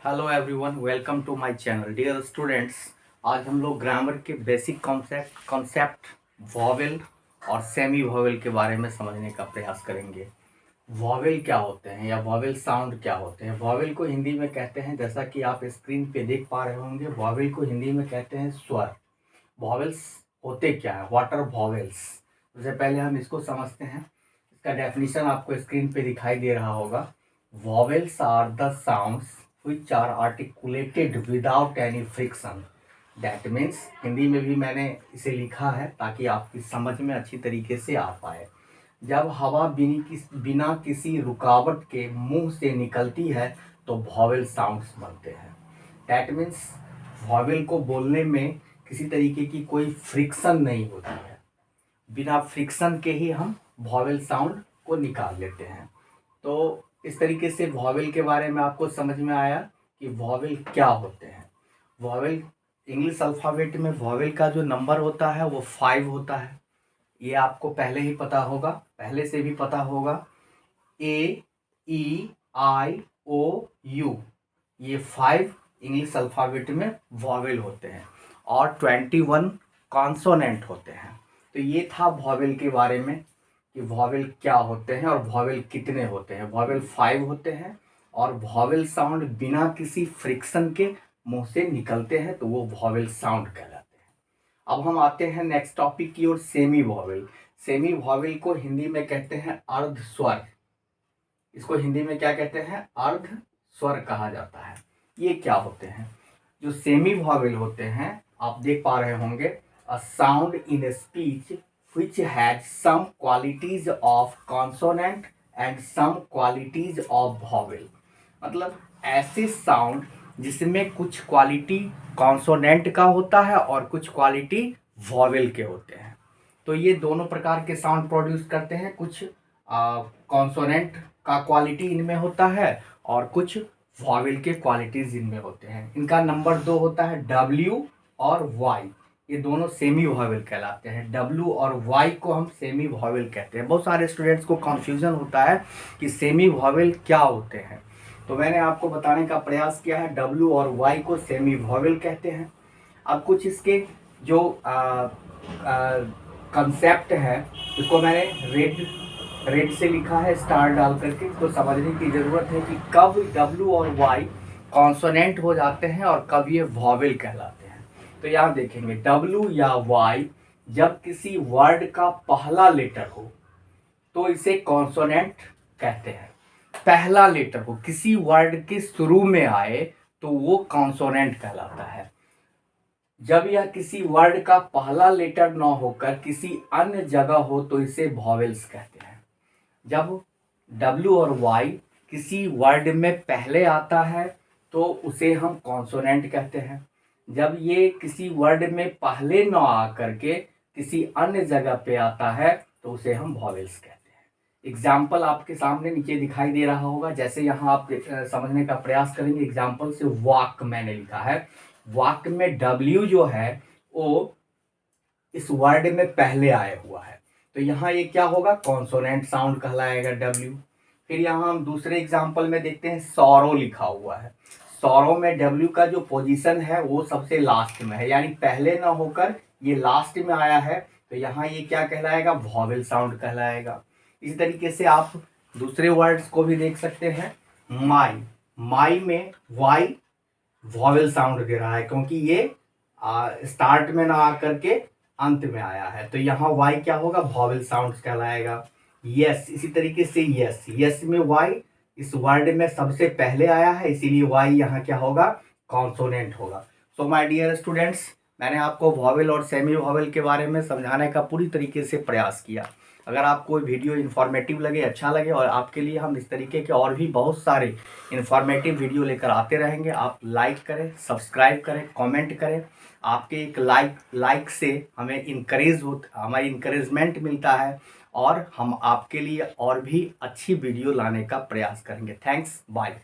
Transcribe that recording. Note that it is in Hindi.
Hello everyone, welcome to my channel. Dear students, आज हम लोग ग्रामर के बेसिक कॉन्सेप्ट वॉवेल और सेमी वॉवेल के बारे में समझने का प्रयास करेंगे। वॉवेल क्या होते हैं या वॉवेल साउंड क्या होते हैं? वॉवेल को हिंदी में कहते हैं, जैसा कि आप स्क्रीन पे देख पा रहे होंगे, वॉवेल को हिंदी में कहते हैं स्वर। वॉवेल्स होते क्या है? What are vowels? सबसे पहले हम इसको समझते हैं। इसका डेफिनेशन आपको स्क्रीन पे दिखाई दे रहा होगा। Vowels are the sounds which are articulated without any friction। That means Hindi में भी मैंने इसे लिखा है ताकि आपकी समझ में अच्छी तरीके से आ पाए। जब हवा बिना किसी रुकावट के मुंह से निकलती है तो वॉवेल साउंड्स बनते हैं। That means वॉवेल को बोलने में किसी तरीके की कोई फ्रिक्शन नहीं होती है। बिना फ्रिक्शन के ही हम वॉवेल साउंड को निकाल लेते हैं। तो इस तरीके से वॉवेल के बारे में आपको समझ में आया कि वॉवेल क्या होते हैं। वॉवेल इंग्लिश अल्फ़ाबेट में वॉवेल का जो नंबर होता है वो 5 होता है। ये आपको पहले ही पता होगा, पहले से भी पता होगा। A, E, I, O, U, ये 5 इंग्लिश अल्फ़ाबेट में वॉवेल होते हैं और 21 कॉन्सोनेंट होते हैं। तो ये था वॉवेल के बारे में कि वॉवेल क्या होते हैं और वॉवेल कितने होते हैं। वॉवेल 5 होते हैं और वॉवेल साउंड बिना किसी फ्रिक्शन के मुंह से निकलते हैं तो वो वॉवेल साउंड कहलाते हैं। अब हम आते हैं नेक्स्ट टॉपिक की ओर, सेमी वॉवेल। सेमी वॉवेल को हिंदी में कहते हैं अर्ध स्वर। इसको हिंदी में क्या कहते हैं? अर्ध स्वर कहा जाता है। ये क्या होते हैं? जो सेमी वॉवेल होते हैं, आप देख पा रहे होंगे, a sound in speech which had some qualities of consonant and some qualities of vowel। मतलब ऐसे साउंड जिसमें कुछ क्वालिटी कॉन्सोनेंट का होता है और कुछ क्वालिटी वॉवेल के होते हैं। तो ये दोनों प्रकार के साउंड प्रोड्यूस करते हैं। कुछ कॉन्सोनेंट का क्वालिटी इनमें होता है और कुछ वॉवेल के क्वालिटीज इनमें होते हैं। इनका नंबर 2 होता है, W और Y। ये दोनों सेमी वॉवेल कहलाते हैं। W और Y को हम सेमी वॉवेल कहते हैं। बहुत सारे स्टूडेंट्स को कन्फ्यूजन होता है कि सेमी वॉवेल क्या होते हैं, तो मैंने आपको बताने का प्रयास किया है। W और Y को सेमी वॉवेल कहते हैं। अब कुछ इसके जो कंसेप्ट है, इसको मैंने रेड से लिखा है स्टार डाल करके। तो समझने की ज़रूरत है कि कब W और Y कॉन्सोनेंट हो जाते हैं और कब ये वॉवेल कहलाते हैं। तो यहाँ देखेंगे, W या Y जब किसी वर्ड का पहला लेटर हो तो इसे कॉन्सोनेंट कहते हैं। पहला लेटर हो, किसी वर्ड के शुरू में आए तो वो कॉन्सोनेंट कहलाता है। जब यह किसी वर्ड का पहला लेटर न होकर किसी अन्य जगह हो तो इसे वॉवेल्स कहते हैं। जब W और Y किसी वर्ड में पहले आता है तो उसे हम कॉन्सोनेंट कहते हैं। जब ये किसी वर्ड में पहले न आकर के किसी अन्य जगह पे आता है तो उसे हम वॉवेल्स कहते हैं। एग्जाम्पल आपके सामने नीचे दिखाई दे रहा होगा। जैसे यहाँ आप समझने का प्रयास करेंगे, एग्जाम्पल से वॉक मैंने लिखा है। वॉक में W जो है वो इस वर्ड में पहले आया हुआ है, तो यहाँ ये क्या होगा? कॉन्सोनेंट साउंड कहलाएगा W। फिर यहाँ हम दूसरे एग्जाम्पल में देखते हैं, सौरो लिखा हुआ है। सौरो में W का जो पोजीशन है वो सबसे लास्ट में है, यानी पहले ना होकर ये लास्ट में आया है, तो यहाँ ये क्या कहलाएगा? वॉवेल साउंड कहलाएगा। इसी तरीके से आप दूसरे वर्ड्स को भी देख सकते हैं। माई में Y वॉवेल साउंड दे रहा है क्योंकि ये स्टार्ट में ना आकर के अंत में आया है, तो यहाँ Y क्या होगा? वॉवेल साउंड कहलाएगा। यस, इसी तरीके से यस में Y इस वर्ड में सबसे पहले आया है, इसीलिए Y यहाँ क्या होगा? कॉन्सोनेंट होगा। सो माय डियर स्टूडेंट्स, मैंने आपको वॉवेल और सेमी वॉवेल के बारे में समझाने का पूरी तरीके से प्रयास किया। अगर आपको वीडियो इन्फॉर्मेटिव लगे, अच्छा लगे, और आपके लिए हम इस तरीके के और भी बहुत सारे इन्फॉर्मेटिव वीडियो लेकर आते रहेंगे, आप लाइक करें, सब्सक्राइब करें, कमेंट करें। आपके एक लाइक से हमें हमारी इंकरेजमेंट मिलता है और हम आपके लिए और भी अच्छी वीडियो लाने का प्रयास करेंगे। Thanks, bye.